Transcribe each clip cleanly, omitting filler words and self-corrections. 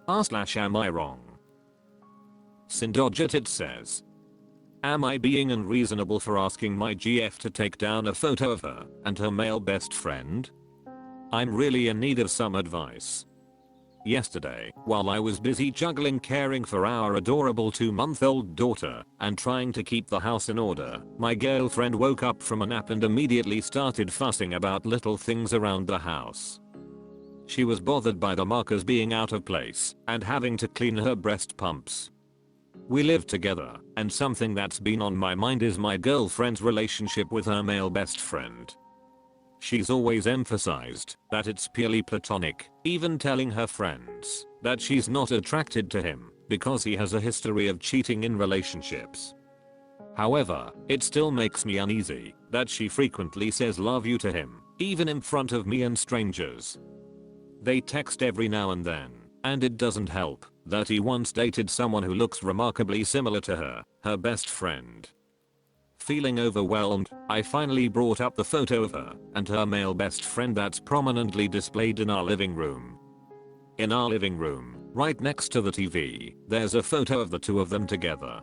Am I wrong? Syndogetit says, am I being unreasonable for asking my GF to take down a photo of her and her male best friend? I'm really in need of some advice. Yesterday, while I was busy juggling caring for our adorable 2-month-old daughter and trying to keep the house in order, my girlfriend woke up from a nap and immediately started fussing about little things around the house. She was bothered by the markers being out of place and having to clean her breast pumps. We live together, and something that's been on my mind is my girlfriend's relationship with her male best friend. She's always emphasized that it's purely platonic, even telling her friends that she's not attracted to him because he has a history of cheating in relationships. However, it still makes me uneasy that she frequently says love you to him, even in front of me and strangers. They text every now and then, and it doesn't help that he once dated someone who looks remarkably similar to her best friend. Feeling overwhelmed, I finally brought up the photo of her and her male best friend that's prominently displayed in our living room. In our living room, right next to the TV, there's a photo of the two of them together.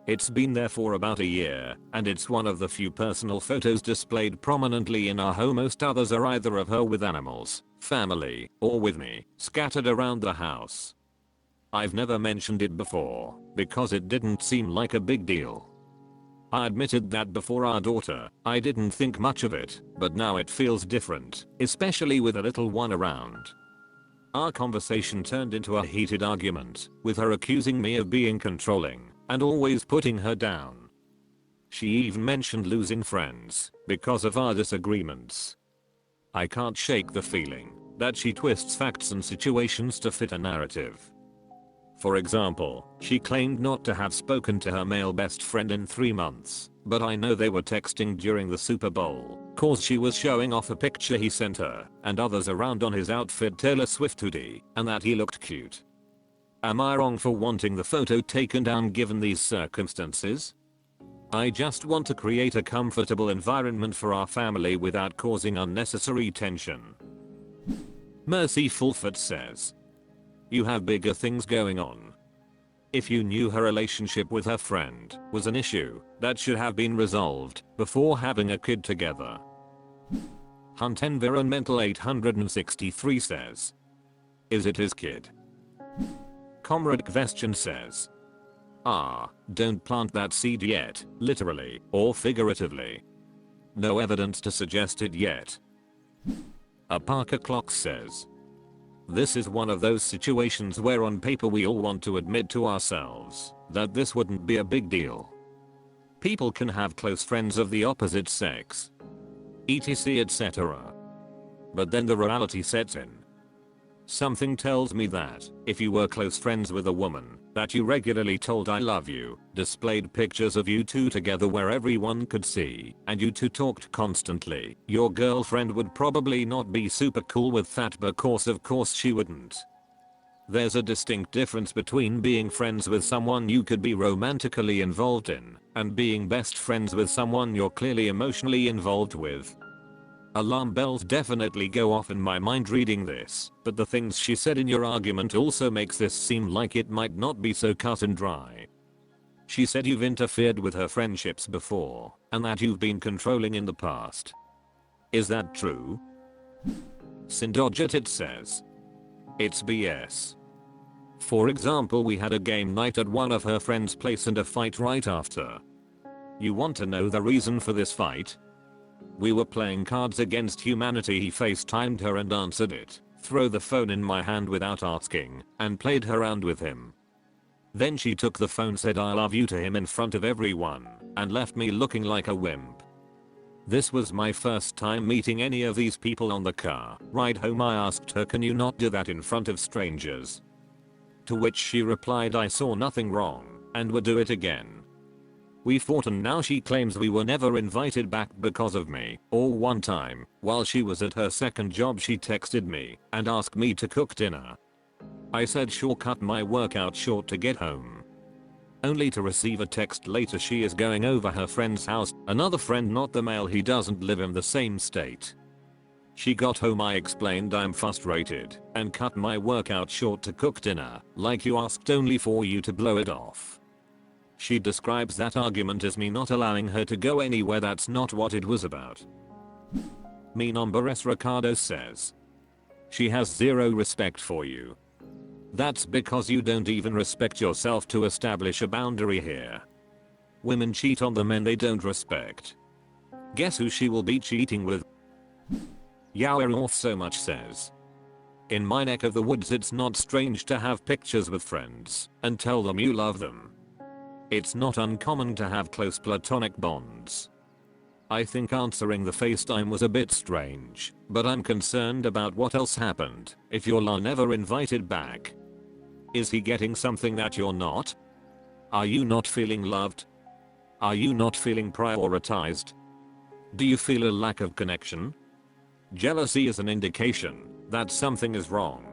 It's been there for about a year, and it's one of the few personal photos displayed prominently in our home. Most others are either of her with animals, family, or with me, scattered around the house. I've never mentioned it before, because it didn't seem like a big deal. I admitted that before our daughter, I didn't think much of it, but now it feels different, especially with a little one around. Our conversation turned into a heated argument, with her accusing me of being controlling and always putting her down. She even mentioned losing friends because of our disagreements. I can't shake the feeling that she twists facts and situations to fit a narrative. For example, she claimed not to have spoken to her male best friend in 3 months, but I know they were texting during the Super Bowl, cause she was showing off a picture he sent her and others around on his outfit Taylor Swift hoodie, and that he looked cute. Am I wrong for wanting the photo taken down given these circumstances? I just want to create a comfortable environment for our family without causing unnecessary tension. Mercy Fulford says, you have bigger things going on. If you knew her relationship with her friend was an issue that should have been resolved before having a kid together. Hunt Environmental 863 says, is it his kid? Comrade Question says, don't plant that seed yet, literally or figuratively. No evidence to suggest it yet. A Parker Clock says, this is one of those situations where on paper we all want to admit to ourselves that this wouldn't be a big deal. People can have close friends of the opposite sex, etc, etc. But then the reality sets in. Something tells me that if you were close friends with a woman that you regularly told I love you, displayed pictures of you two together where everyone could see, and you two talked constantly, your girlfriend would probably not be super cool with that because of course she wouldn't. There's a distinct difference between being friends with someone you could be romantically involved in and being best friends with someone you're clearly emotionally involved with. Alarm bells definitely go off in my mind reading this, but the things she said in your argument also makes this seem like it might not be so cut and dry. She said you've interfered with her friendships before, and that you've been controlling in the past. Is that true? Syndogetit says, it's BS. For example, we had a game night at one of her friend's place and a fight right after. You want to know the reason for this fight? We were playing Cards Against Humanity. He FaceTimed her and answered it, threw the phone in my hand without asking, and played around with him. Then she took the phone, said I love you to him in front of everyone, and left me looking like a wimp. This was my first time meeting any of these people. On the car ride home I asked her, can you not do that in front of strangers? To which she replied I saw nothing wrong and would do it again. We fought and now she claims we were never invited back because of me, or one time, while she was at her second job she texted me and asked me to cook dinner. I said sure, cut my workout short to get home. Only to receive a text later she is going over her friend's house, another friend, not the male, he doesn't live in the same state. She got home, I explained I'm frustrated and cut my workout short to cook dinner, like you asked, only for you to blow it off. She describes that argument as me not allowing her to go anywhere. That's not what it was about. Mi nombre es Ricardo says, she has zero respect for you. That's because you don't even respect yourself to establish a boundary here. Women cheat on the men they don't respect. Guess who she will be cheating with? Yao so much says, in my neck of the woods it's not strange to have pictures with friends and tell them you love them. It's not uncommon to have close platonic bonds. I think answering the FaceTime was a bit strange, but I'm concerned about what else happened if you're never invited back. Is he getting something that you're not? Are you not feeling loved? Are you not feeling prioritized? Do you feel a lack of connection? Jealousy is an indication that something is wrong.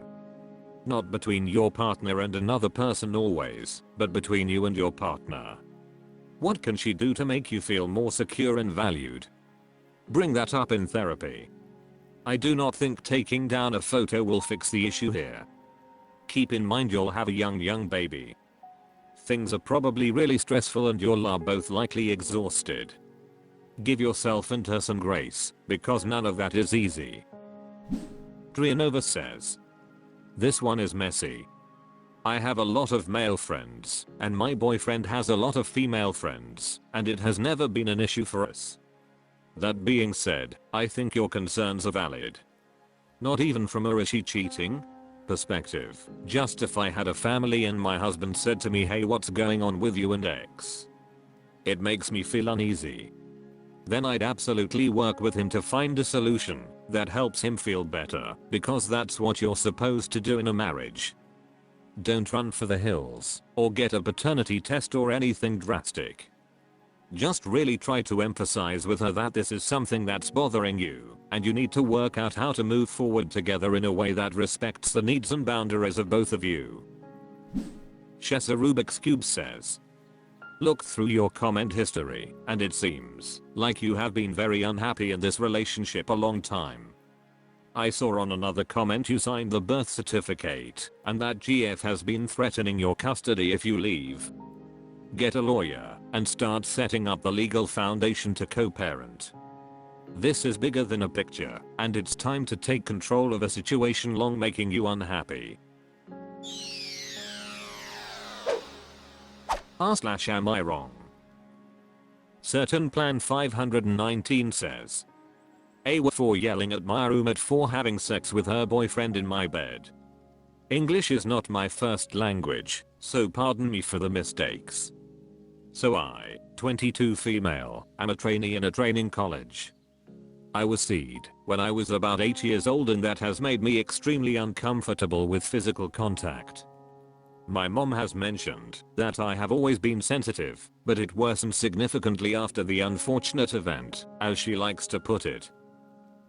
Not between your partner and another person always, but between you and your partner. What can she do to make you feel more secure and valued? Bring that up in therapy. I do not think taking down a photo will fix the issue here. Keep in mind you'll have a young baby. Things are probably really stressful and you're both likely exhausted. Give yourself and her some grace, because none of that is easy. Trianova says, this one is messy. I have a lot of male friends, and my boyfriend has a lot of female friends, and it has never been an issue for us. That being said, I think your concerns are valid. Not even from a "is she cheating?" perspective. Just if I had a family and my husband said to me, hey, what's going on with you and X? It makes me feel uneasy. Then I'd absolutely work with him to find a solution that helps him feel better, because that's what you're supposed to do in a marriage. Don't run for the hills or get a paternity test or anything drastic. Just really try to emphasize with her that this is something that's bothering you and you need to work out how to move forward together in a way that respects the needs and boundaries of both of you. Shessa Rubik's Cube says, look through your comment history and it seems like you have been very unhappy in this relationship a long time. I saw on another comment you signed the birth certificate and that GF has been threatening your custody if you leave. Get a lawyer and start setting up the legal foundation to co-parent. This is bigger than a picture and it's time to take control of a situation long making you unhappy. Am I wrong? Certain Plan 519 says, AWA for yelling at my roommate for having sex with her boyfriend in my bed. English is not my first language, so pardon me for the mistakes. So I, 22 female, am a trainee in a training college. I was SEED when I was about 8 years old and that has made me extremely uncomfortable with physical contact. My mom has mentioned that I have always been sensitive, but it worsened significantly after the unfortunate event, as she likes to put it.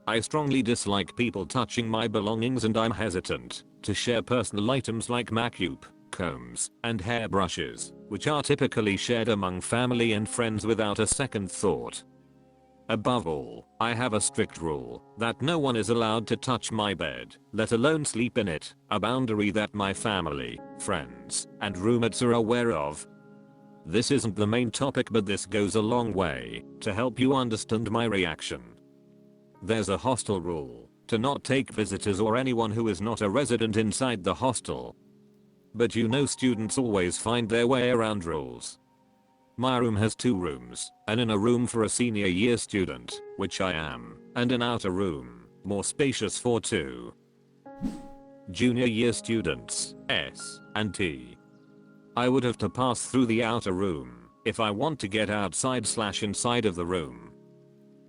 I strongly dislike people touching my belongings and I'm hesitant to share personal items like makeup, combs, and hairbrushes, which are typically shared among family and friends without a second thought. Above all, I have a strict rule that no one is allowed to touch my bed, let alone sleep in it, a boundary that my family, friends, and roommates are aware of. This isn't the main topic, but this goes a long way to help you understand my reaction. There's a hostel rule to not take visitors or anyone who is not a resident inside the hostel. But you know students always find their way around rules. My room has 2 rooms, an inner room for a senior year student, which I am, and an outer room, more spacious for 2 junior year students, S and T. I would have to pass through the outer room if I want to get outside/inside of the room.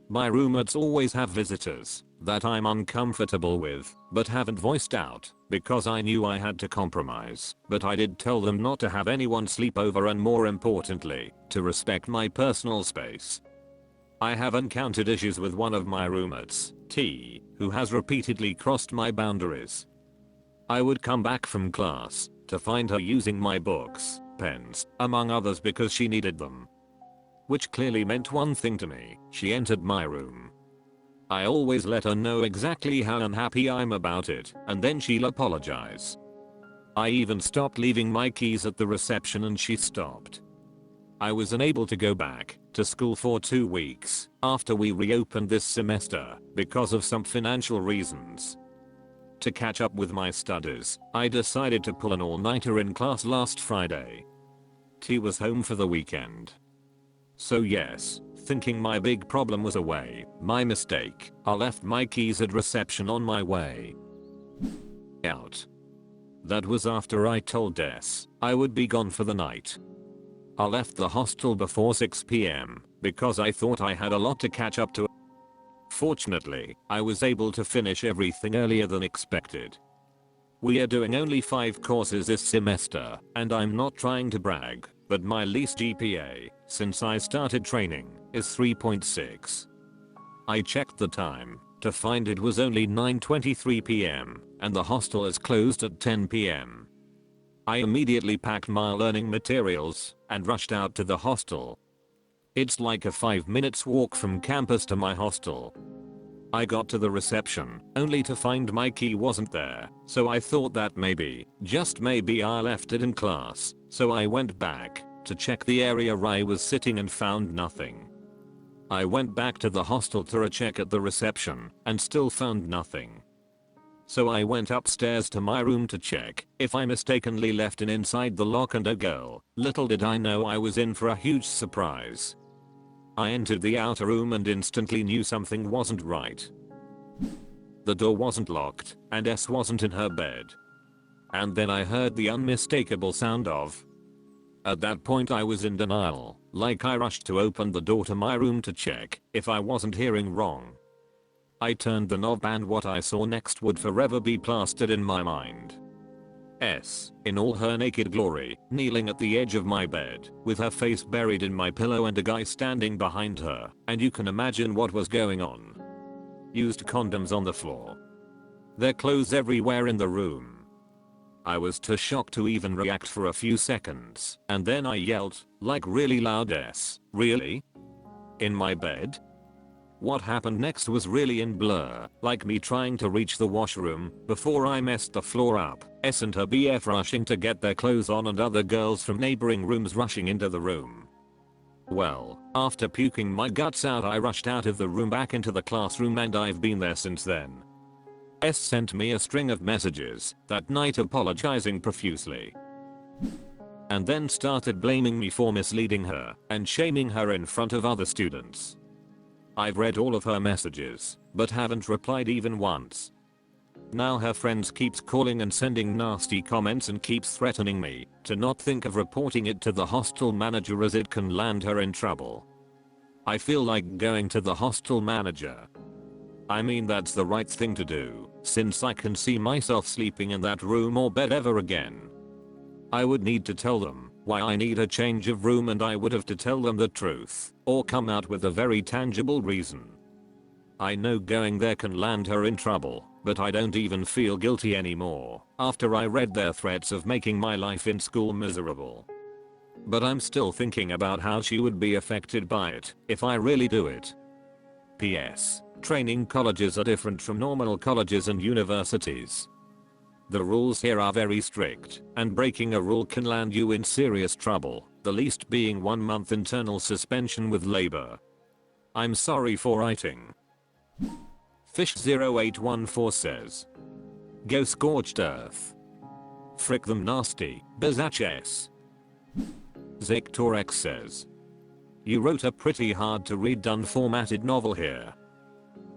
My roommates always have visitors that I'm uncomfortable with, but haven't voiced out, because I knew I had to compromise, but I did tell them not to have anyone sleep over and more importantly, to respect my personal space. I have encountered issues with one of my roommates, T, who has repeatedly crossed my boundaries. I would come back from class to find her using my books, pens, among others because she needed them. Which clearly meant one thing to me: she entered my room. I always let her know exactly how unhappy I'm about it, and then she'll apologize. I even stopped leaving my keys at the reception and she stopped. I was unable to go back to school for 2 weeks after we reopened this semester because of some financial reasons. To catch up with my studies, I decided to pull an all-nighter in class last Friday. T was home for the weekend. So yes, thinking my big problem was away, my mistake, I left my keys at reception on my way out. That was after I told Des I would be gone for the night. I left the hostel before 6 PM because I thought I had a lot to catch up to. Fortunately, I was able to finish everything earlier than expected. We are doing only 5 courses this semester, and I'm not trying to brag, but my least GPA, since I started training, is 3.6. I checked the time to find it was only 9:23 PM, and the hostel is closed at 10 PM. I immediately packed my learning materials and rushed out to the hostel. It's like a 5 minutes walk from campus to my hostel. I got to the reception only to find my key wasn't there, so I thought that maybe, just maybe I left it in class, so I went back to check the area I was sitting and found nothing. I went back to the hostel to recheck at the reception and still found nothing. So I went upstairs to my room to check if I mistakenly left it inside the lock, and oh girl, little did I know I was in for a huge surprise. I entered the outer room and instantly knew something wasn't right. The door wasn't locked and S wasn't in her bed. And then I heard the unmistakable sound of. At that point I was in denial, like I rushed to open the door to my room to check if I wasn't hearing wrong. I turned the knob and what I saw next would forever be plastered in my mind. S, in all her naked glory, kneeling at the edge of my bed, with her face buried in my pillow and a guy standing behind her, and you can imagine what was going on. Used condoms on the floor. Their clothes everywhere in the room. I was too shocked to even react for a few seconds, and then I yelled, like really loud, S, really? In my bed? What happened next was really in blur, like me trying to reach the washroom before I messed the floor up, S and her BF rushing to get their clothes on and other girls from neighboring rooms rushing into the room. Well, after puking my guts out I rushed out of the room back into the classroom and I've been there since then. S sent me a string of messages that night apologizing profusely. And then started blaming me for misleading her and shaming her in front of other students. I've read all of her messages, but haven't replied even once. Now her friends keeps calling and sending nasty comments and keeps threatening me to not think of reporting it to the hostel manager as it can land her in trouble. I feel like going to the hostel manager. I mean that's the right thing to do, since I can see myself sleeping in that room or bed ever again. I would need to tell them why I need a change of room, and I would have to tell them the truth or come out with a very tangible reason. I know going there can land her in trouble, but I don't even feel guilty anymore after I read their threats of making my life in school miserable. But I'm still thinking about how she would be affected by it if I really do it. P.S. Training colleges are different from normal colleges and universities. The rules here are very strict, and breaking a rule can land you in serious trouble, the least being 1 month internal suspension with labor. I'm sorry for writing. Fish0814 says. Go scorched earth. Frick them nasty, Bizaches. Zectorex says. You wrote a pretty hard to read unformatted novel here.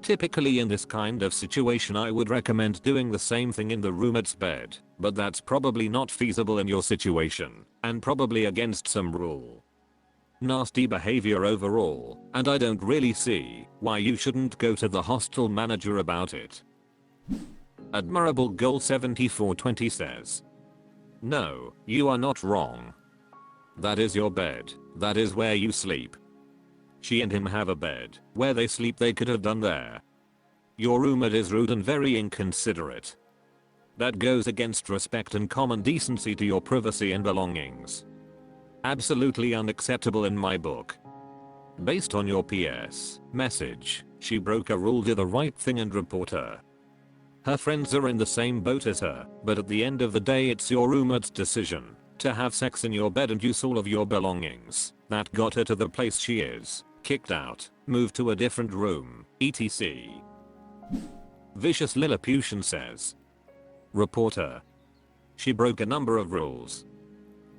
Typically in this kind of situation I would recommend doing the same thing in the roommate's bed, but that's probably not feasible in your situation, and probably against some rule. Nasty behavior overall, and I don't really see why you shouldn't go to the hostel manager about it. Admirable Goal 7420 says. No, you are not wrong. That is your bed, that is where you sleep. She and him have a bed where they sleep, they could have done there. Your roommate is rude and very inconsiderate. That goes against respect and common decency to your privacy and belongings. Absolutely unacceptable in my book. Based on your PS message, She broke a rule, do the right thing and report her. Her friends are in the same boat as her, but at the end of the day it's your roommate's decision to have sex in your bed and use all of your belongings. That got her to the place she is. Kicked out, moved to a different room, etc. Vicious Lilliputian says. Report her. She broke a number of rules.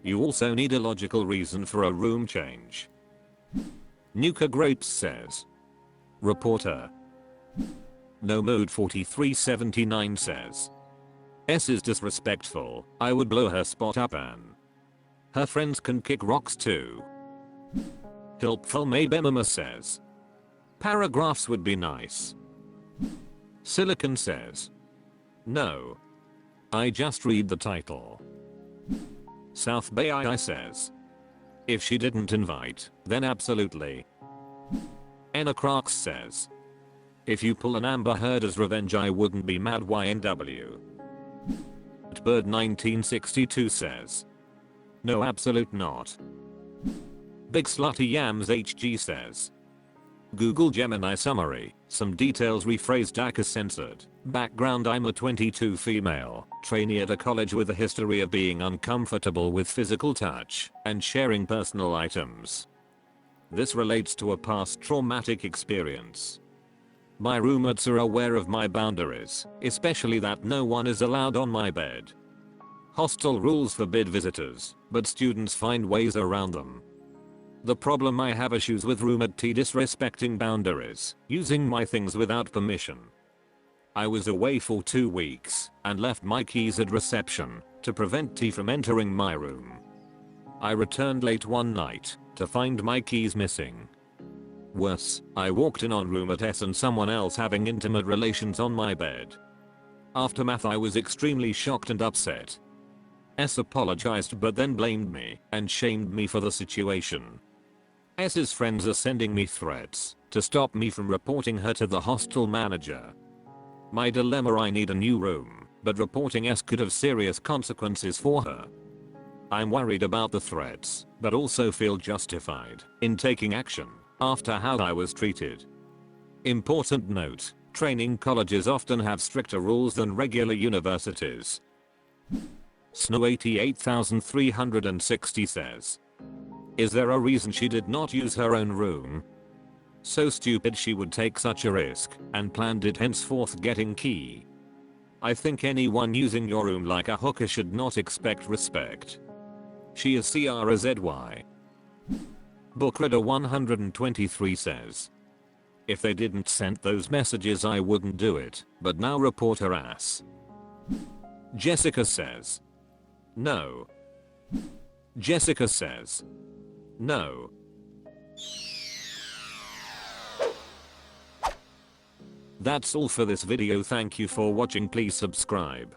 You also need a logical reason for a room change. Nuka Grapes says. Report her. No Mode 4379 says. S is disrespectful. I would blow her spot up and her friends can kick rocks too. Helpful Maybemima says. Paragraphs would be nice. Silicon says. No. I just read the title. South Bay II says. If she didn't invite, then absolutely. Enna Crux says. If you pull an Amber Heard as revenge I wouldn't be mad. YNW. Bird 1962 says. No, absolute not. Big Slutty Yams HG says. Google Gemini summary, some details rephrased DACA censored. Background: I'm a 22 female, trainee at a college with a history of being uncomfortable with physical touch and sharing personal items. This relates to a past traumatic experience. My roommates are aware of my boundaries, especially that no one is allowed on my bed. Hostel rules forbid visitors, but students find ways around them. The problem: I have issues with roommate T disrespecting boundaries, using my things without permission. I was away for 2 weeks and left my keys at reception to prevent T from entering my room. I returned late one night to find my keys missing. Worse, I walked in on roommate S and someone else having intimate relations on my bed. Aftermath: I was extremely shocked and upset. S apologized but then blamed me and shamed me for the situation. S's friends are sending me threats to stop me from reporting her to the hostel manager. My dilemma: I need a new room, but reporting S could have serious consequences for her. I'm worried about the threats, but also feel justified in taking action after how I was treated. Important note: training colleges often have stricter rules than regular universities. Snow 88360 says. Is there a reason she did not use her own room? So stupid she would take such a risk and planned it, henceforth getting key. I think anyone using your room like a hooker should not expect respect. She is CRZY. Bookreader 123 says. If they didn't send those messages I wouldn't do it, but now report her ass. Jessica says. No. Jessica says. No. That's all for this video. Thank you for watching. Please subscribe.